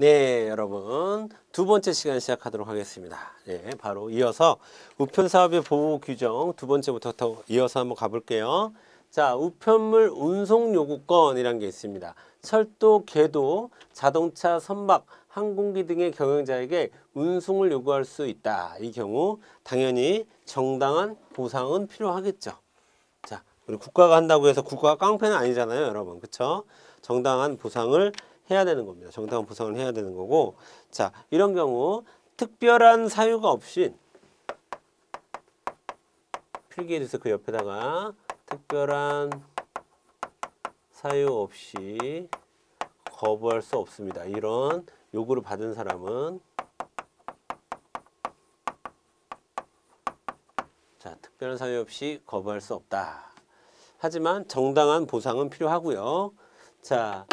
네, 여러분. 두 번째 시간 시작하도록 하겠습니다. 네, 바로 이어서 우편사업의 보호 규정 두 번째부터 더 이어서 한번 가볼게요. 자, 우편물 운송 요구권이라는 게 있습니다. 철도, 궤도, 자동차, 선박, 항공기 등의 경영자에게 운송을 요구할 수 있다. 이 경우 당연히 정당한 보상은 필요하겠죠. 자, 우리 국가가 한다고 해서 국가가 깡패는 아니잖아요, 여러분. 그쵸? 정당한 보상을 해야 되는 겁니다. 정당한 보상을 해야 되는 거고, 자, 이런 경우 특별한 사유가 없이 필기해주세요. 그 옆에다가 특별한 사유 없이 거부할 수 없습니다. 이런 요구를 받은 사람은, 자, 특별한 사유 없이 거부할 수 없다. 하지만 정당한 보상은 필요하고요. 자,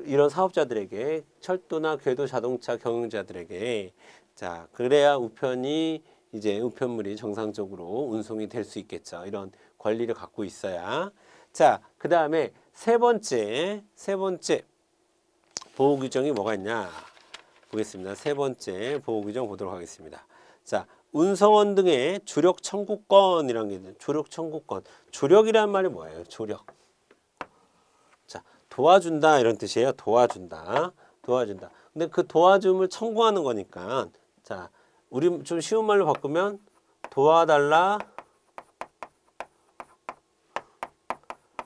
이런 사업자들에게, 철도나 궤도 자동차 경영자들에게, 자, 그래야 우편이 이제 우편물이 정상적으로 운송이 될 수 있겠죠. 이런 권리를 갖고 있어야. 자, 그 다음에 세 번째 보호 규정이 뭐가 있냐 보겠습니다. 세 번째 보호 규정 보도록 하겠습니다. 자, 운송원 등의 조력 청구권이라는 게 있는데, 조력 청구권. 조력이라는 말이 뭐예요? 조력. 자, 도와준다 이런 뜻이에요. 도와준다. 근데 그 도와줌을 청구하는 거니까, 자, 우리 좀 쉬운 말로 바꾸면 도와달라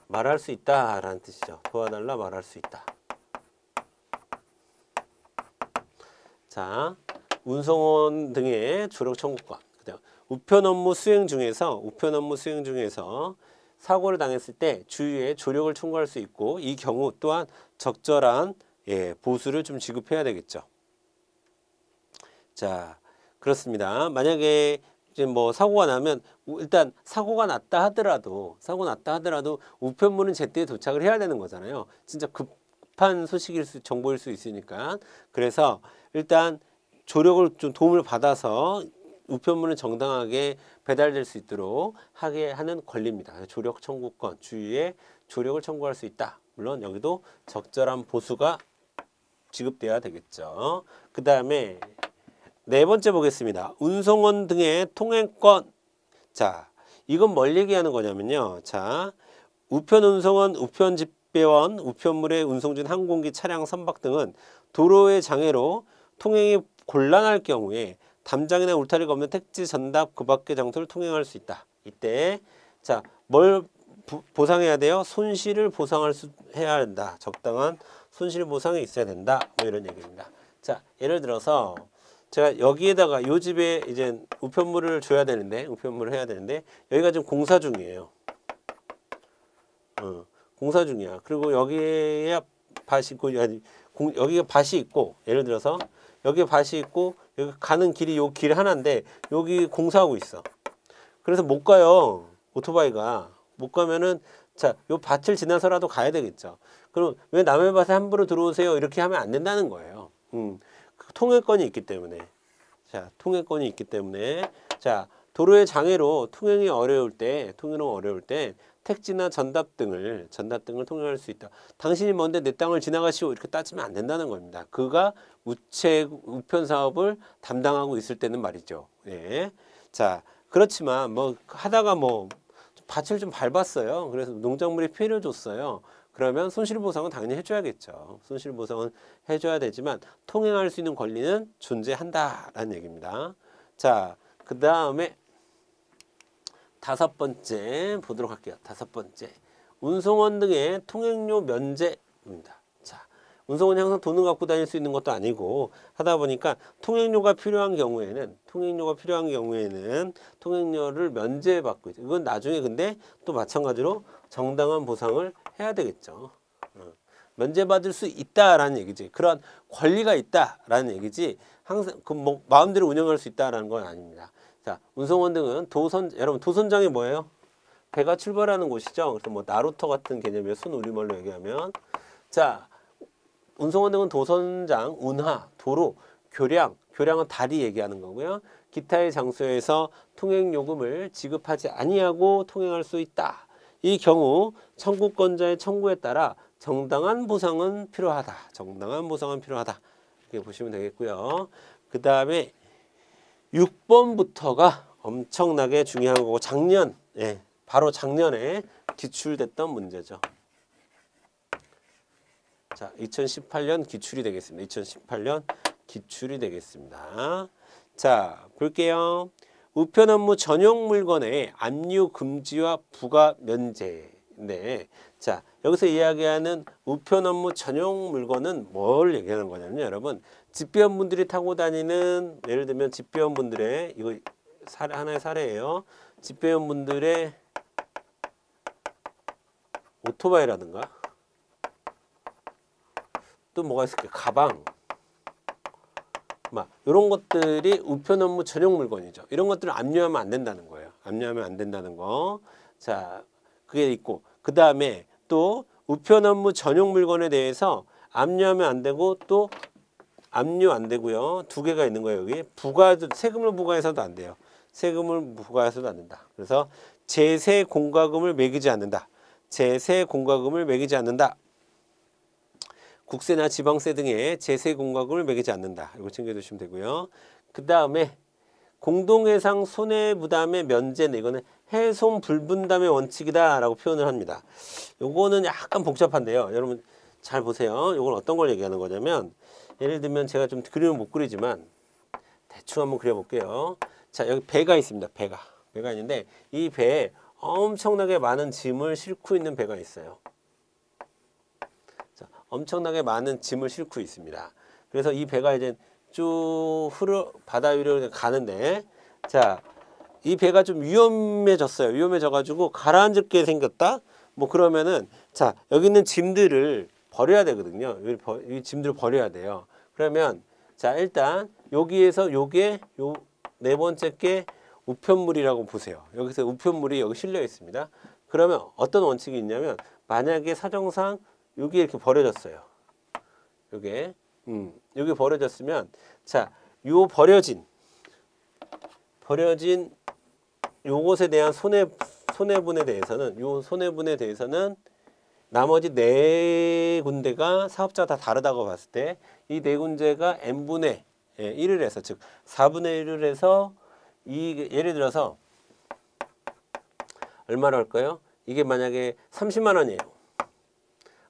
말할 수 있다 라는 뜻이죠. 도와달라 말할 수 있다. 자, 운송원 등의 조력 청구권. 그다음 우편 업무 수행 중에서 사고를 당했을 때 주위에 조력을 청구할 수 있고, 이 경우 또한 적절한 보수를 좀 지급해야 되겠죠. 자, 그렇습니다. 만약에 이제 뭐 사고가 나면, 일단 사고가 났다 하더라도 우편물은 제때에 도착을 해야 되는 거잖아요. 진짜 급한 정보일 수 있으니까. 그래서 일단 조력을 좀 도움을 받아서 우편물은 정당하게 배달될 수 있도록 하게 하는 권리입니다. 조력 청구권, 주위에 조력을 청구할 수 있다. 물론 여기도 적절한 보수가 지급돼야 되겠죠. 그 다음에 네 번째 보겠습니다. 운송원 등의 통행권. 자, 이건 뭘 얘기하는 거냐면요. 자, 우편운송원, 우편집배원, 우편물의 운송 중 항공기, 차량, 선박 등은 도로의 장애로 통행이 곤란할 경우에 담장이나 울타리가 없는 택지, 전답, 그 밖의 장소를 통행할 수 있다. 이때, 자, 뭘 보상해야 돼요? 손실을 해야 한다. 적당한 손실 보상이 있어야 된다. 뭐 이런 얘기입니다. 자, 예를 들어서 제가 여기에다가 요 집에 이제 우편물을 해야 되는데 여기가 지금 공사 중이에요. 공사 중이야. 그리고 여기에 밭이 있고, 여기가 밭이 있고, 예를 들어서 여기에 밭이 있고, 여기 가는 길이 요 길 하나인데 여기 공사하고 있어. 그래서 못 가요. 오토바이가 못 가면은, 자, 요 밭을 지나서라도 가야 되겠죠. 그럼 왜 남의 밭에 함부로 들어오세요? 이렇게 하면 안 된다는 거예요. 통행권이 있기 때문에. 자, 도로의 장애로 통행이 어려울 때 택지나 전답 등을 통행할 수 있다. 당신이 뭔데 내 땅을 지나가시오 이렇게 따지면 안 된다는 겁니다. 그가 우편 사업을 담당하고 있을 때는 말이죠. 예. 자, 그렇지만 뭐 하다가 뭐 밭을 좀 밟았어요. 그래서 농작물이 피해를 줬어요. 그러면 손실보상은 당연히 해줘야겠죠. 손실보상은 해줘야 되지만 통행할 수 있는 권리는 존재한다라는 얘기입니다. 자, 그 다음에 다섯 번째 보도록 할게요. 다섯 번째, 운송원 등의 통행료 면제입니다. 자, 운송원이 항상 돈을 갖고 다닐 수 있는 것도 아니고 하다 보니까 통행료가 필요한 경우에는 통행료를 면제받고 있어요. 이건 나중에 근데 또 마찬가지로 정당한 보상을 해야 되겠죠. 면제받을 수 있다라는 얘기지. 그런 권리가 있다라는 얘기지. 항상 그 뭐 마음대로 운영할 수 있다라는 건 아닙니다. 자, 운송원 등은 여러분 도선장이 뭐예요? 배가 출발하는 곳이죠. 그래서 뭐 나루터 같은 개념이에요. 순우리말로 얘기하면. 자, 운송원 등은 도선장, 운하, 도로, 교량은 다리 얘기하는 거고요. 기타의 장소에서 통행요금을 지급하지 아니하고 통행할 수 있다. 이 경우 청구권자의 청구에 따라 정당한 보상은 필요하다. 이렇게 보시면 되겠고요. 그 다음에 6번부터가 엄청나게 중요한 거고 작년, 예, 바로 작년에 기출됐던 문제죠. 자, 2018년 기출이 되겠습니다. 2018년 기출이 되겠습니다. 자, 볼게요. 우편 업무 전용 물건의 압류 금지와 부가 면제인데, 자, 여기서 이야기하는 우편 업무 전용 물건은 뭘 얘기하는 거냐면요, 여러분. 집배원분들이 타고 다니는, 예를 들면 집배원분들의, 이거 하나의 사례예요. 집배원분들의 오토바이라든가, 또 뭐가 있을까요? 가방, 막 이런 것들이 우편 업무 전용 물건이죠. 이런 것들을 압류하면 안 된다는 거예요. 압류하면 안 된다는 거. 자, 그게 있고, 그 다음에 또 우편 업무 전용 물건에 대해서 압류하면 안 되고 또 압류 안 되고요. 두 개가 있는 거예요. 여기 세금을 부과해서도 안 돼요. 세금을 부과해서도 안 된다. 그래서 제세 공과금을 매기지 않는다. 제세 공과금을 매기지 않는다. 국세나 지방세 등의 제세 공과금을 매기지 않는다. 이거 챙겨두시면 되고요. 그 다음에 공동해상 손해부담의 면제는 이거는 해손 불분담의 원칙이다라고 표현을 합니다. 요거는 약간 복잡한데요. 여러분 잘 보세요. 요건 어떤 걸 얘기하는 거냐면 예를 들면 제가 좀 그림을 못 그리지만 대충 한번 그려볼게요. 자, 여기 배가 있습니다. 배가 있는데 이 배에 엄청나게 많은 짐을 싣고 있는 배가 있어요. 자, 엄청나게 많은 짐을 싣고 있습니다. 그래서 이 배가 이제 쭉 바다 위로 가는데, 자, 이 배가 좀 위험해졌어요. 위험해져가지고 가라앉게 생겼다. 뭐 그러면은, 자, 여기 있는 짐들을 버려야 되거든요. 이 짐들을 버려야 돼요. 그러면, 자, 일단 여기에서 요게 요 네 번째 게 우편물이라고 보세요. 여기서 우편물이 여기 실려 있습니다. 그러면 어떤 원칙이 있냐면, 만약에 사정상 여기 이렇게 버려졌어요. 요게 여기 버려졌으면, 자, 요 버려진 요것에 대한 손해분에 대해서는 나머지 네 군데가 사업자가 다 다르다고 봤을 때 이 네 군데가 n분의 1을 해서, 즉 4분의 1을 해서 예를 들어서 얼마로 할까요? 이게 만약에 30만 원이에요.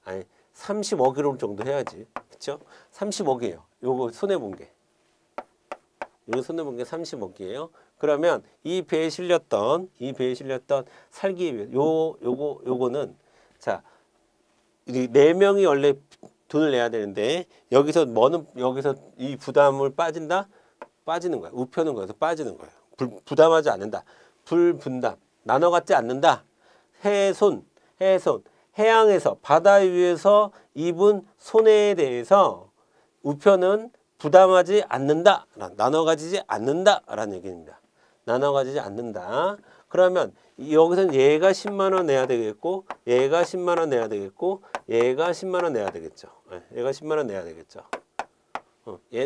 아니 30억 원 정도 해야지. 그쵸? 30억이에요. 요거 손해본 게. 요거 손해본 게 30억이에요. 그러면 이 배에 실렸던 살기 위해 요거는, 자, 이 네 명이 원래 돈을 내야 되는데 여기서 이 부담을 빠지는 거야. 우편은 거기서 빠지는 거예요. 부담하지 않는다. 불분담. 나눠 갖지 않는다. 해양에서 바다 위에서 입은 손해에 대해서 우편은 부담하지 않는다. 나눠 가지지 않는다라는 얘기입니다. 나눠 가지지 않는다. 그러면 여기서는 얘가 10만 원 내야 되겠고, 얘가 10만 원 내야 되겠고, 얘가 10만 원 내야 되겠죠. 얘가 10만 원 내야 되겠죠.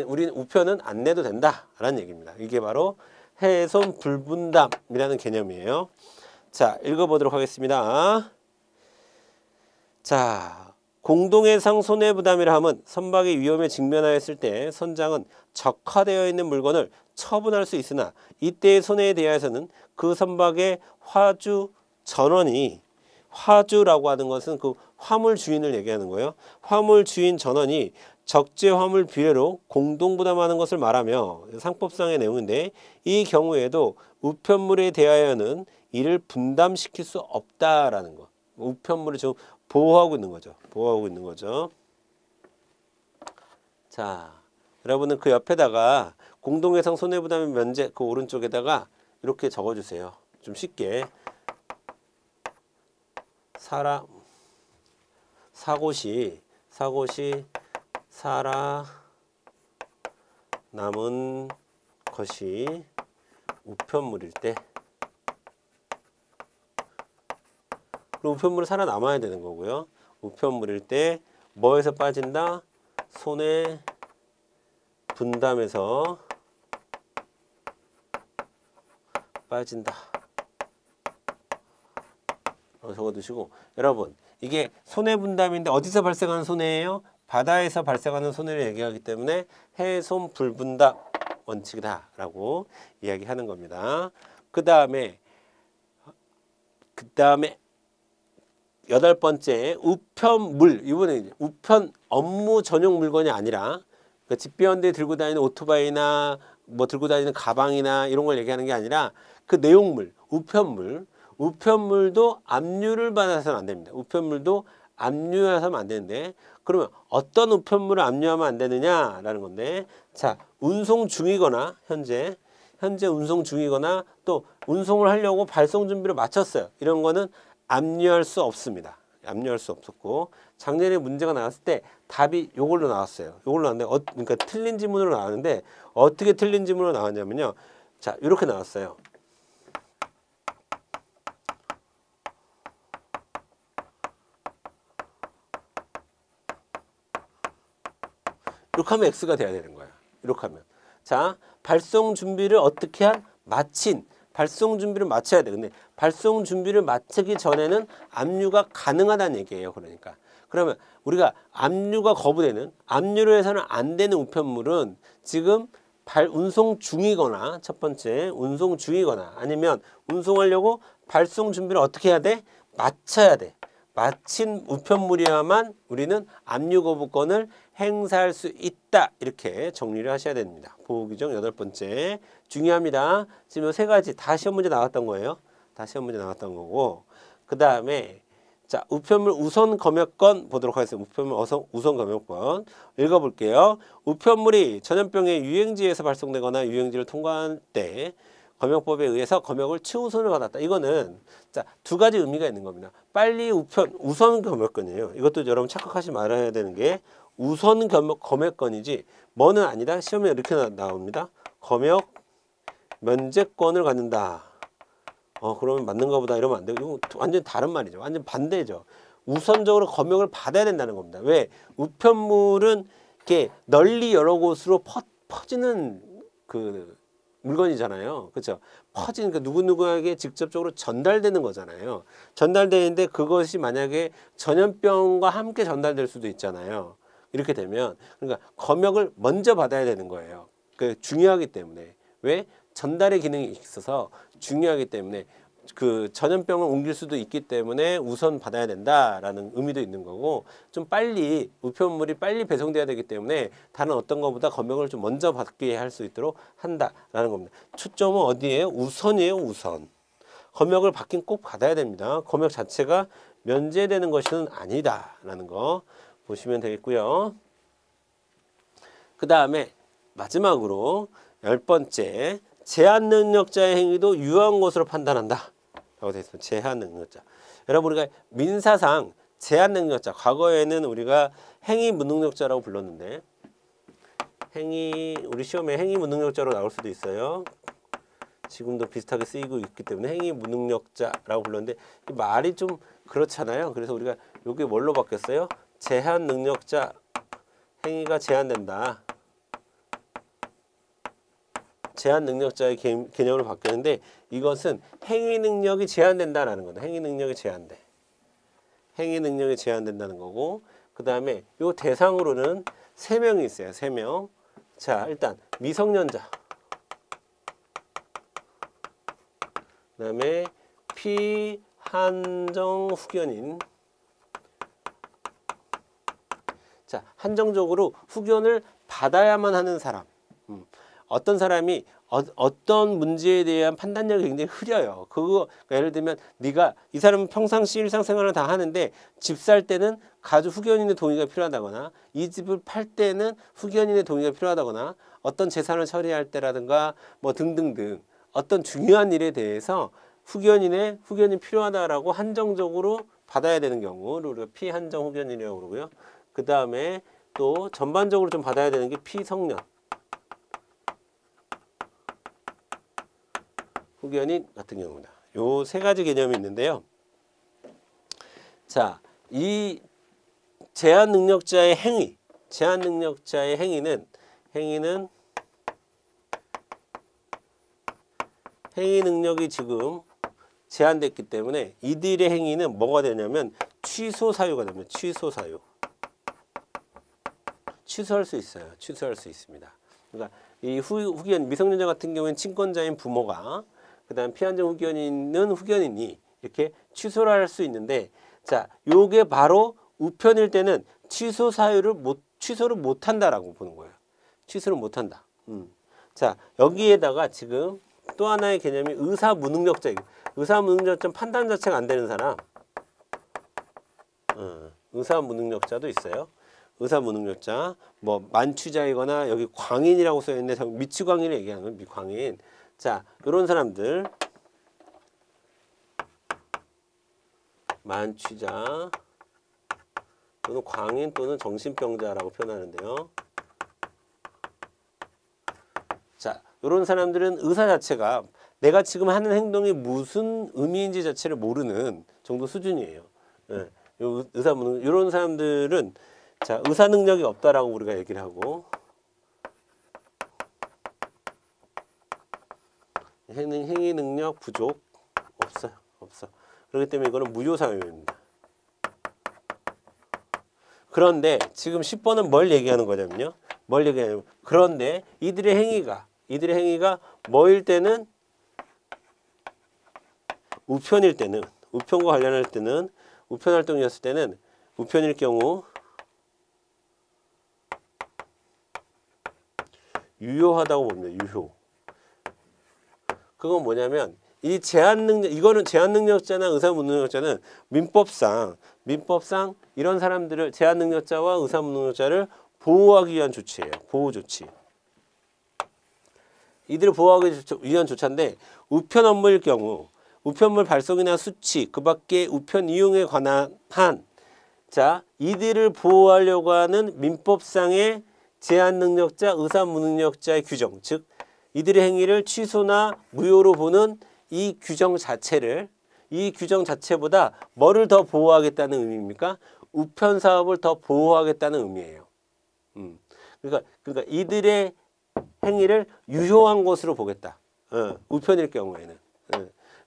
우리는 우편은 안 내도 된다라는 얘기입니다. 이게 바로 해손 불분담이라는 개념이에요. 자, 읽어보도록 하겠습니다. 자, 공동해상 손해부담이라 함은 선박의 위험에 직면하였을 때 선장은 적화되어 있는 물건을 처분할 수 있으나 이때의 손해에 대해서는 그 선박의 화주 전원이, 화주라고 하는 것은 그 화물 주인을 얘기하는 거예요. 화물 주인 전원이 적재 화물 비례로 공동부담하는 것을 말하며, 상법상의 내용인데 이 경우에도 우편물에 대하여는 이를 분담시킬 수 없다라는 거. 우편물을 지금 보호하고 있는 거죠. 자, 여러분은 그 옆에다가 공동해상 손해부담의 면제 그 오른쪽에다가 이렇게 적어주세요. 좀 쉽게. 사고시 살아 남은 것이 우편물일 때, 그럼 우편물은 살아남아야 되는 거고요. 우편물일 때 뭐에서 빠진다? 손해 분담에서 빠진다. 적어두시고, 여러분 이게 손해 분담인데 어디서 발생하는 손해예요? 바다에서 발생하는 손해를 얘기하기 때문에 해손 불분담 원칙이다라고 이야기하는 겁니다. 그 다음에 여덟 번째 우편물. 이번에 우편 업무 전용 물건이 아니라 그 집배원들이 들고 다니는 오토바이나 뭐 들고 다니는 가방이나 이런 걸 얘기하는 게 아니라 그 내용물, 우편물도 압류를 받아서는 안 됩니다. 우편물도 압류해서는 안 되는데, 그러면 어떤 우편물을 압류하면 안 되느냐라는 건데, 자, 운송 중이거나 현재 운송 중이거나 또 운송을 하려고 발송 준비를 마쳤어요. 이런 거는 압류할 수 없습니다. 압류할 수 없었고, 작년에 문제가 나왔을 때 답이 요걸로 나왔어요. 요걸로 나왔는데 그러니까 틀린 지문으로 나왔는데 어떻게 틀린 지문으로 나왔냐면요. 자, 이렇게 나왔어요. 이렇게 하면 X가 돼야 되는 거야. 이렇게 하면. 자, 발송 준비를 어떻게 마친. 발송 준비를 마쳐야 돼. 근데 발송 준비를 마치기 전에는 압류가 가능하다는 얘기예요. 그러니까. 그러면 우리가 압류가 거부되는, 압류를 해서는 안 되는 우편물은 지금 운송 중이거나, 첫 번째 운송 중이거나, 아니면 운송하려고 발송 준비를 어떻게 해야 돼? 마쳐야 돼. 마친 우편물이야만 우리는 압류 거부권을 행사할 수 있다. 이렇게 정리를 하셔야 됩니다. 보호규정 여덟 번째. 중요합니다. 지금 세 가지 다 시험 문제 나왔던 거예요. 다 시험 문제 나왔던 거고. 그 다음에 자, 우편물 우선 검역권 보도록 하겠습니다. 우편물 우선 검역권 읽어볼게요. 우편물이 전염병의 유행지에서 발송되거나 유행지를 통과할 때 검역법에 의해서 검역을 최우선을 받았다. 이거는 자, 두 가지 의미가 있는 겁니다. 빨리 우선 검역권이에요. 이것도 여러분 착각하지 말아야 되는 게 우선 검역권이지 뭐는 아니다. 시험에 이렇게 나옵니다. 검역 면제권을 갖는다. 그러면 맞는가 보다 이러면 안 되고, 이거 완전 다른 말이죠. 완전 반대죠. 우선적으로 검역을 받아야 된다는 겁니다. 왜? 우편물은 이렇게 널리 여러 곳으로 퍼지는 그 물건이잖아요. 그렇죠? 퍼지니까 누구누구에게 직접적으로 전달되는 거잖아요. 전달되는데 그것이 만약에 전염병과 함께 전달될 수도 있잖아요. 이렇게 되면 그러니까 검역을 먼저 받아야 되는 거예요. 그 중요하기 때문에. 왜? 전달의 기능이 있어서 중요하기 때문에 그 전염병을 옮길 수도 있기 때문에 우선 받아야 된다라는 의미도 있는 거고, 좀 빨리 우편물이 빨리 배송돼야 되기 때문에 다른 어떤 것보다 검역을 좀 먼저 받게 할 수 있도록 한다라는 겁니다. 초점은 어디예요? 우선이에요. 우선. 검역을 받긴 꼭 받아야 됩니다. 검역 자체가 면제되는 것은 아니다라는 거 보시면 되겠고요. 그 다음에 마지막으로 열 번째, 제한 능력자의 행위도 유효한 것으로 판단한다 라고 되어 있습니다. 제한 능력자. 여러분, 우리가 민사상 제한 능력자, 과거에는 우리가 행위 무능력자라고 불렀는데, 우리 시험에 행위 무능력자로 나올 수도 있어요. 지금도 비슷하게 쓰이고 있기 때문에 행위 무능력자라고 불렀는데 이 말이 좀 그렇잖아요. 그래서 우리가 여기 뭘로 바뀌었어요? 제한 능력자, 행위가 제한된다. 제한 능력자의 개념으로 바뀌었는데, 이것은 행위 능력이 제한된다라는 거다. 행위 능력이 제한돼. 행위 능력이 제한된다는 거고, 그 다음에 요 대상으로는 3명이 있어요. 3명. 자, 일단 미성년자. 그 다음에 피한정 후견인. 자, 한정적으로 후견을 받아야만 하는 사람. 어떤 사람이 어떤 문제에 대한 판단력이 굉장히 흐려요. 그러니까 예를 들면 네가 이 사람은 평상시 일상생활을 다 하는데 집 살 때는 가족 후견인의 동의가 필요하다거나, 이 집을 팔 때는 후견인의 동의가 필요하다거나, 어떤 재산을 처리할 때라든가 뭐 등등등 어떤 중요한 일에 대해서 후견이 필요하다라고 한정적으로 받아야 되는 경우를 우리가 피한정 후견인이라고 그러고요. 그 다음에 또 전반적으로 좀 받아야 되는 게 피성년 후견인 같은 경우입니다. 요 3가지 개념이 있는데요. 자, 이 제한 능력자의 행위는 행위 능력이 지금 제한됐기 때문에 이들의 행위는 뭐가 되냐면 취소 사유가 됩니다. 취소 사유. 취소할 수 있어요. 취소할 수 있습니다. 그러니까 이 후견 미성년자 같은 경우에는 친권자인 부모가 그다음 피한정 후견인은 후견인이 이렇게 취소를 할 수 있는데 자, 요게 바로 우편일 때는 취소를 못 한다라고 보는 거예요. 취소를 못 한다. 자, 여기에다가 지금 또 하나의 개념이 의사무능력자. 의사무능력자 판단 자체가 안 되는 사람. 의사무능력자도 있어요. 의사무능력자, 뭐 만취자이거나 여기 광인이라고 써 있는데 미취광인을 얘기하는 거예요. 미광인. 자, 이런 사람들 만취자 또는 광인 또는 정신병자라고 표현하는데요. 자, 이런 사람들은 의사 자체가 내가 지금 하는 행동이 무슨 의미인지 자체를 모르는 정도 수준이에요. 예. 의사무능 이런 사람들은 자, 의사 능력이 없다라고 우리가 얘기를 하고 행위 능력 부족 없어. 그렇기 때문에 이거는 무효사유입니다. 그런데 지금 10번은 뭘 얘기하는 거냐면요. 뭘 얘기하냐면 그런데 이들의 행위가 뭐일 때는 우편일 때는 우편과 관련할 때는 우편 활동이었을 때는 우편일 경우 유효하다고 봅니다. 유효. 그건 뭐냐면 이 이거는 제한능력자나 의사무능력자는 민법상 이런 사람들을 제한능력자와 의사무능력자를 보호하기 위한 조치예요. 보호 조치. 이들을 보호하기 위한 조치인데 우편 업무일 경우 우편물 발송이나 수취 그 밖에 우편 이용에 관한 자 이들을 보호하려고 하는 민법상의 제한능력자, 의사무능력자의 규정 즉 이들의 행위를 취소나 무효로 보는 이 규정 자체보다 뭐를 더 보호하겠다는 의미입니까? 우편 사업을 더 보호하겠다는 의미예요. 그러니까 이들의 행위를 유효한 것으로 보겠다. 우편일 경우에는.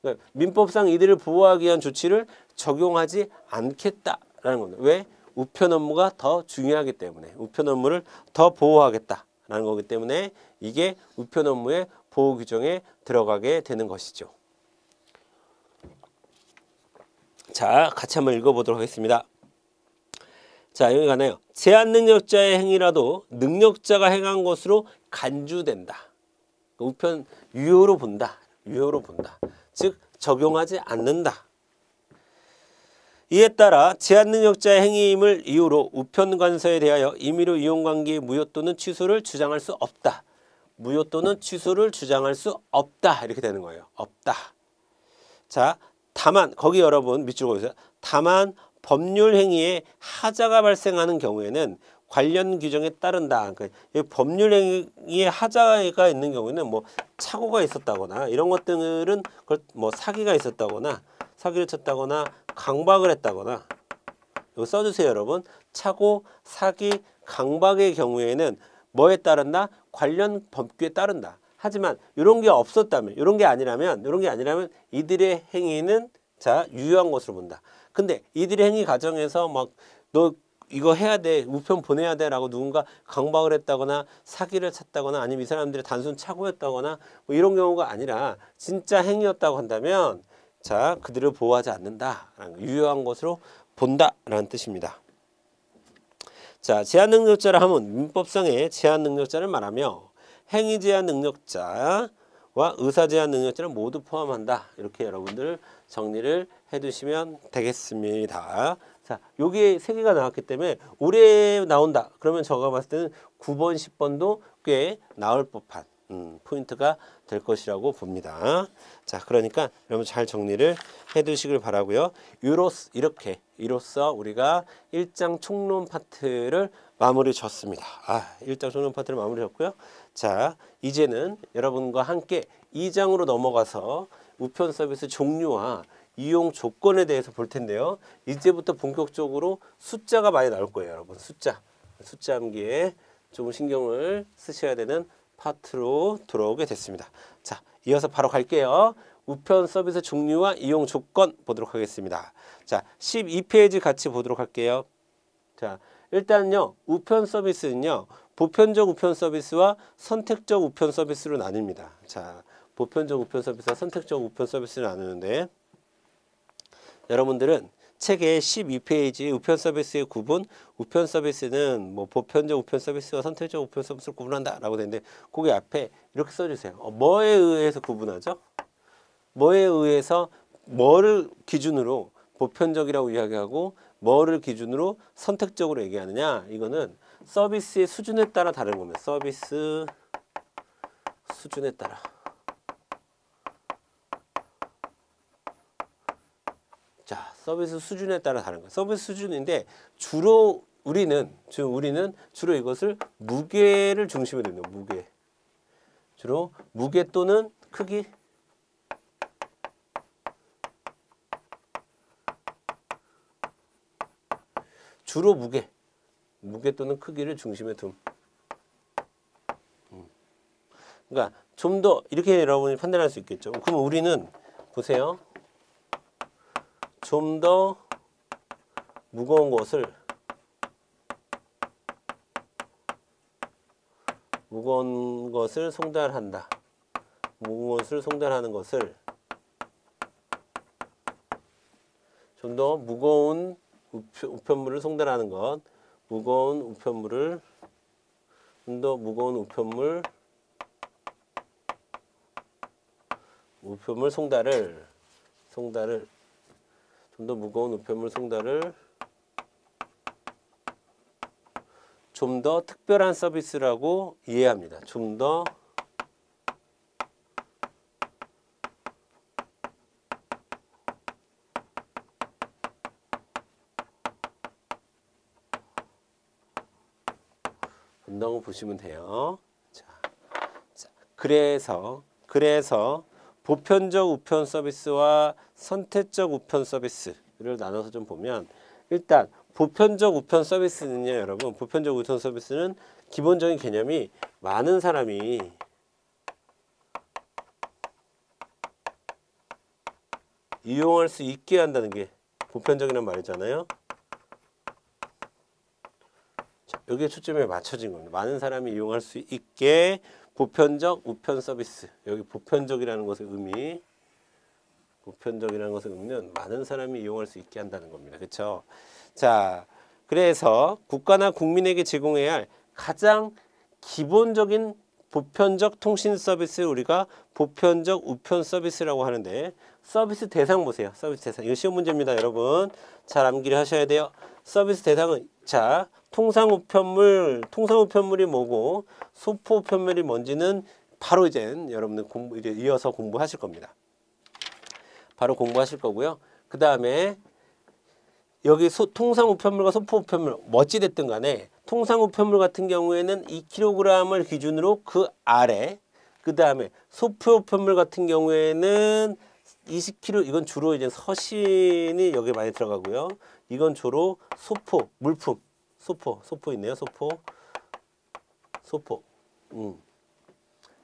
그러니까 민법상 이들을 보호하기 위한 조치를 적용하지 않겠다라는 겁니다. 왜? 우편 업무가 더 중요하기 때문에 우편 업무를 더 보호하겠다라는 거기 때문에 이게 우편 업무의 보호 규정에 들어가게 되는 것이죠. 자, 같이 한번 읽어보도록 하겠습니다. 자, 여기 가네요. 제한능력자의 행위라도 능력자가 행한 것으로 간주된다. 우편 유효로 본다. 즉 적용하지 않는다. 이에 따라 제한능력자의 행위임을 이유로 우편관서에 대하여 임의로 이용관계의 무효 또는 취소를 주장할 수 없다. 무효 또는 취소를 주장할 수 없다. 이렇게 되는 거예요. 없다. 자, 다만 거기 여러분 밑줄 그어주세요. 다만 법률 행위에 하자가 발생하는 경우에는 관련 규정에 따른다. 그러니까 법률 행위에 하자가 있는 경우에는 뭐 착오가 있었다거나 이런 것들은 뭐 사기가 있었다거나 사기를 쳤다거나 강박을 했다거나 이거 써주세요 여러분. 착오, 사기, 강박의 경우에는 뭐에 따른다? 관련 법규에 따른다. 하지만 이런 게 없었다면 이런 게 아니라면 이들의 행위는 자 유효한 것으로 본다. 근데 이들의 행위 과정에서 막 너 이거 해야 돼, 우편 보내야 돼 라고 누군가 강박을 했다거나 사기를 쳤다거나 아니면 이 사람들이 단순 착오였다거나 뭐 이런 경우가 아니라 진짜 행위였다고 한다면 자 그들을 보호하지 않는다. 유효한 것으로 본다라는 뜻입니다. 자, 제한능력자라 하면 민법상의 제한능력자를 말하며 행위제한능력자와 의사제한능력자를 모두 포함한다. 이렇게 여러분들 정리를 해두시면 되겠습니다. 자, 요게 3개가 나왔기 때문에 올해 나온다. 그러면 제가 봤을 때는 9번, 10번도 꽤 나올 법한 포인트가 될 것이라고 봅니다. 자, 그러니까 여러분 잘 정리를 해두시길 바라고요. 이로써 우리가 1장 총론 파트를 마무리 졌습니다. 1장 총론 파트를 마무리 졌고요. 자, 이제는 여러분과 함께 2장으로 넘어가서 우편 서비스 종류와 이용 조건에 대해서 볼 텐데요. 이제부터 본격적으로 숫자가 많이 나올 거예요, 여러분. 숫자 암기에 좀 신경을 쓰셔야 되는 파트로 들어오게 됐습니다. 자, 이어서 바로 갈게요. 우편 서비스 종류와 이용 조건 보도록 하겠습니다. 자, 12페이지 같이 보도록 할게요. 자, 일단요, 우편 서비스는요, 보편적 우편 서비스와 선택적 우편 서비스로 나뉩니다. 자, 보편적 우편 서비스와 선택적 우편 서비스를 나누는데, 여러분들은 책의 12페이지 우편 서비스의 구분, 우편 서비스는 뭐 보편적 우편 서비스와 선택적 우편 서비스를 구분한다 라고 되는데, 거기 앞에 이렇게 써주세요. 뭐에 의해서 구분하죠? 뭐에 의해서 뭐를 기준으로 보편적이라고 이야기하고 뭐를 기준으로 선택적으로 얘기하느냐, 이거는 서비스의 수준에 따라 다른 겁니다. 서비스 수준에 따라. 자, 서비스 수준에 따라 다른 거예요. 서비스 수준인데 주로 우리는 주로 이것을 무게를 중심으로 됩니다. 무게. 주로 무게 또는 크기. 주로 무게 또는 크기를 중심에 둠. 그러니까 좀 더 이렇게 여러분이 판단할 수 있겠죠. 그럼 우리는 보세요. 좀 더 무거운 것을 송달한다. 무거운 것을 송달하는 것을 좀 더 무거운 우편물을 송달하는 것, 무거운 우편물을 좀 더 무거운 우편물 송달을 좀 더 무거운 우편물 송달을 좀 더 특별한 서비스라고 이해합니다. 좀 더 본다고 보시면 돼요. 자, 그래서 보편적 우편 서비스와 선택적 우편 서비스를 나눠서 좀 보면, 일단 보편적 우편 서비스는요, 여러분, 보편적 우편 서비스는 기본적인 개념이 많은 사람이 이용할 수 있게 한다는 게 보편적이라는 말이잖아요. 자, 여기에 초점이 맞춰진 겁니다. 많은 사람이 이용할 수 있게 보편적 우편 서비스. 여기 보편적이라는 것의 의미는 많은 사람이 이용할 수 있게 한다는 겁니다. 그렇죠? 자, 그래서 국가나 국민에게 제공해야 할 가장 기본적인 보편적 통신 서비스를 우리가 보편적 우편 서비스라고 하는데, 서비스 대상 보세요. 서비스 대상. 이거 시험 문제입니다, 여러분. 잘 암기를 하셔야 돼요. 서비스 대상은, 자, 통상 우편물이 뭐고 소포 우편물이 뭔지는 바로 이제 여러분들 이제 이어서 공부하실 겁니다. 바로 공부하실 거고요. 그 다음에 여기 통상 우편물과 소포 우편물 어찌 됐든 간에 통상 우편물 같은 경우에는 2kg을 기준으로 그 아래, 그 다음에 소포 우편물 같은 경우에는 20kg, 이건 주로 이제 서신이 여기에 많이 들어가고요. 이건 주로 소포, 물품, 소포 있네요. 소포.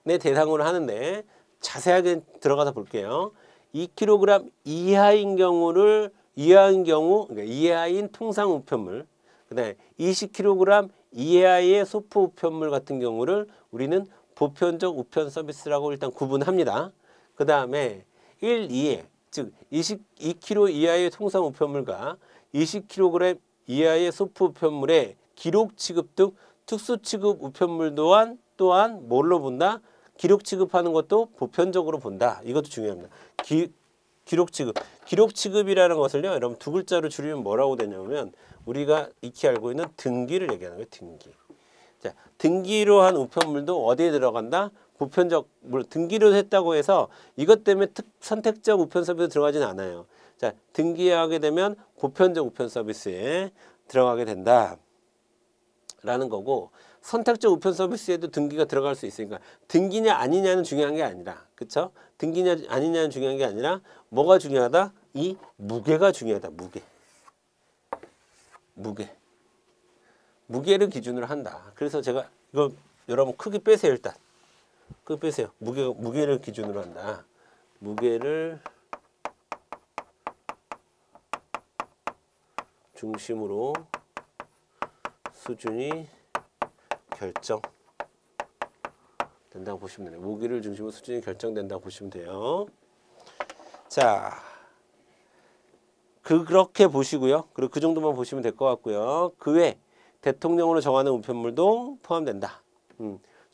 네, 대상으로 하는데 자세하게 들어가서 볼게요. 2kg 이하인 경우, 그러니까 이하인 통상 우편물, 그 다음에 20kg 이하의 소포 우편물 같은 경우를 우리는 보편적 우편 서비스라고 일단 구분합니다. 그 다음에 1, 2에, 즉 22kg 이하의 통상 우편물과 20kg 이하의 소포 우편물의 기록 취급 등 특수 취급 우편물 또한 뭘로 본다? 기록 취급하는 것도 보편적으로 본다. 이것도 중요합니다. 기록 취급. 기록 취급이라는 것을요, 여러분 두 글자로 줄이면 뭐라고 되냐면 우리가 익히 알고 있는 등기를 얘기하는 거예요. 등기. 자, 등기로 한 우편물도 어디에 들어간다? 보편적, 물론 등기로 했다고 해서 이것 때문에 선택적 우편 서비스 들어가진 않아요. 자, 등기하게 되면 보편적 우편 서비스에 들어가게 된다 라는 거고, 선택적 우편 서비스에도 등기가 들어갈 수 있으니까 등기냐 아니냐는 중요한 게 아니라, 그쵸? 등기냐 아니냐는 중요한 게 아니라 뭐가 중요하다? 이 무게가 중요하다. 무게를 기준으로 한다. 그래서 제가 이거 여러분 크기 빼세요. 일단 크기 빼세요. 무게를 기준으로 한다. 무게를 중심으로 수준이 결정된다고 보시면 돼요. 무기를 중심으로 수준이 결정된다고 보시면 돼요. 자, 그렇게 보시고요. 그리고 그 정도만 보시면 될 것 같고요. 그 외 대통령으로 정하는 우편물도 포함된다.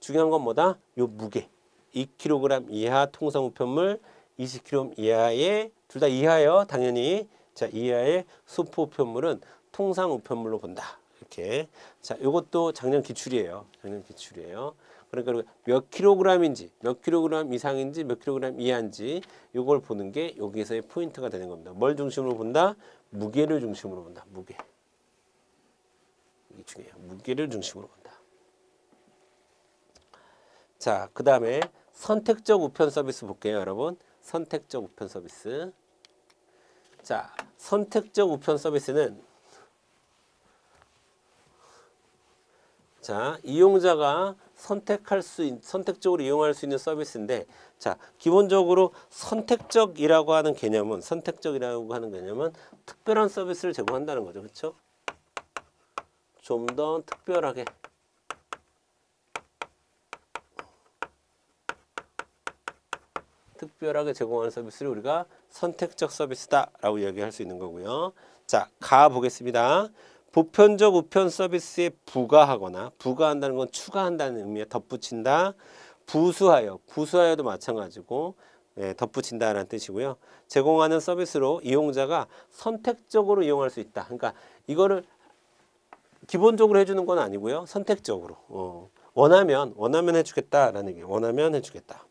중요한 건 뭐다? 요 무게. 2kg 이하 통상 우편물, 20kg 이하의 둘 다 이하예요. 당연히. 자, 이하의 소포 우편물은 통상 우편물로 본다. 이렇게. 자, 요것도 작년 기출이에요. 작년 기출이에요. 그러니까 몇 킬로그램인지, 몇 킬로그램 이상인지, 몇 킬로그램 이하인지 요걸 보는 게 여기에서의 포인트가 되는 겁니다. 뭘 중심으로 본다? 무게를 중심으로 본다. 무게. 이게 중요해요. 무게를 중심으로 본다. 자, 그 다음에 선택적 우편 서비스 볼게요, 여러분. 선택적 우편 서비스. 자, 선택적 우편 서비스는 자, 이용자가 선택적으로 이용할 수 있는 서비스인데, 자, 기본적으로 선택적이라고 하는 개념은 특별한 서비스를 제공한다는 거죠. 그렇죠? 좀 더 특별하게 제공하는 서비스를 우리가 선택적 서비스다라고 이야기할 수 있는 거고요. 자, 가 보겠습니다. 보편적 우편 서비스에 부가하거나, 부가한다는 건 추가한다는 의미에 덧붙인다. 부수하여도 마찬가지고 덧붙인다라는 뜻이고요. 제공하는 서비스로 이용자가 선택적으로 이용할 수 있다. 그러니까 이거를 기본적으로 해주는 건 아니고요. 선택적으로 원하면 해주겠다라는 얘기예요. 원하면 해주겠다.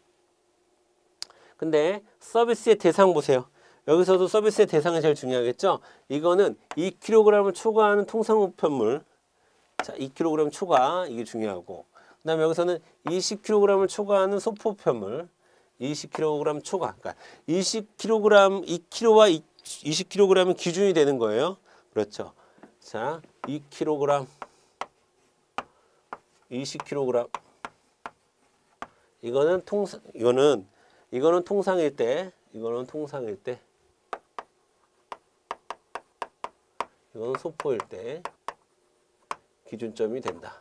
근데 서비스의 대상 보세요. 여기서도 서비스의 대상이 제일 중요하겠죠. 이거는 2kg을 초과하는 통상 우편물. 자, 2kg 초과 이게 중요하고. 그다음에 여기서는 20kg을 초과하는 소포 우편물. 20kg 초과. 그러니까 20kg, 2kg와 20kg은 기준이 되는 거예요. 그렇죠. 자, 2kg, 20kg. 이거는 통상일 때, 이거는 소포일 때 기준점이 된다.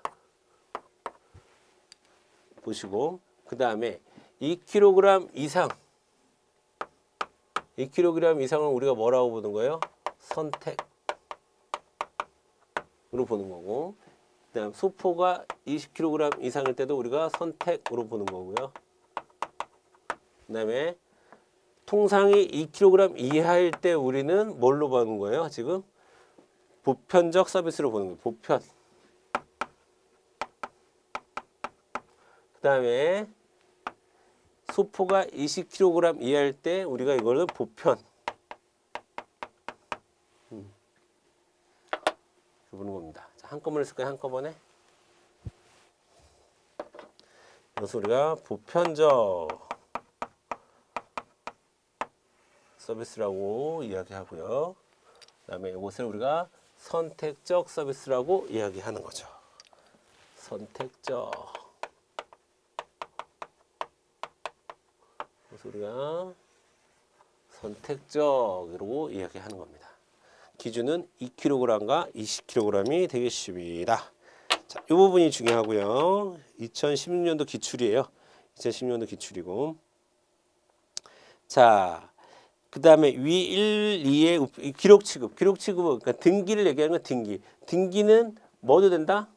보시고, 그 다음에 2kg 이상, 2kg 이상을 우리가 뭐라고 보는 거예요? 선택으로 보는 거고, 그 다음 소포가 20kg 이상일 때도 우리가 선택으로 보는 거고요. 그 다음에 통상이 2kg 이하일 때 우리는 뭘로 보는 거예요? 지금 보편적 서비스로 보는 거예요. 보편. 그 다음에 소포가 20kg 이하일 때 우리가 이거를 보편. 보는 겁니다. 자, 한꺼번에 쓸까요? 한꺼번에. 그래서 우리가 보편적 서비스라고 이야기하고요. 그 다음에 이것을 우리가 선택적 서비스라고 이야기하는 거죠. 선택적. 그래서 우리가 선택적으로 이야기하는 겁니다. 기준은 2kg과 20kg이 되겠습니다. 자, 이 부분이 중요하고요. 2016년도 기출이에요. 2016년도 기출이고. 자, 그 다음에 위 1, 2의 기록 취급. 기록 취급은 그러니까 등기를 얘기하는 건 등기. 등기는 뭐도 된다?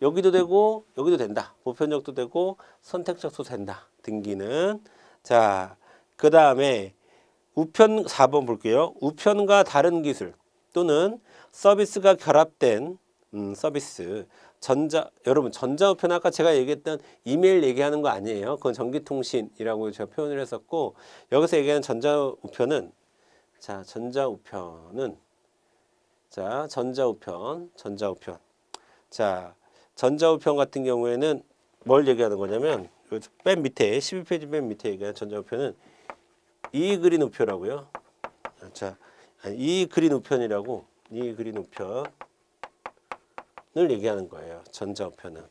여기도 되고 여기도 된다. 보편적도 되고 선택적도 된다. 등기는. 자, 그 다음에 우편 4번 볼게요. 우편과 다른 기술 또는 서비스가 결합된 서비스. 여러분 전자우편 아까 제가 얘기했던 이메일 얘기하는 거 아니에요. 그건 전기통신이라고 제가 표현을 했었고, 여기서 얘기하는 전자우편은 전자우편. 자, 전자우편 같은 경우에는 뭘 얘기하는 거냐면 맨 밑에 12페이지 맨 밑에 얘기하는 전자우편은 이 그린 우표라고요. 자, 이 그린 우편이라고 이 그린 우편을 얘기하는 거예요. 전자우편은.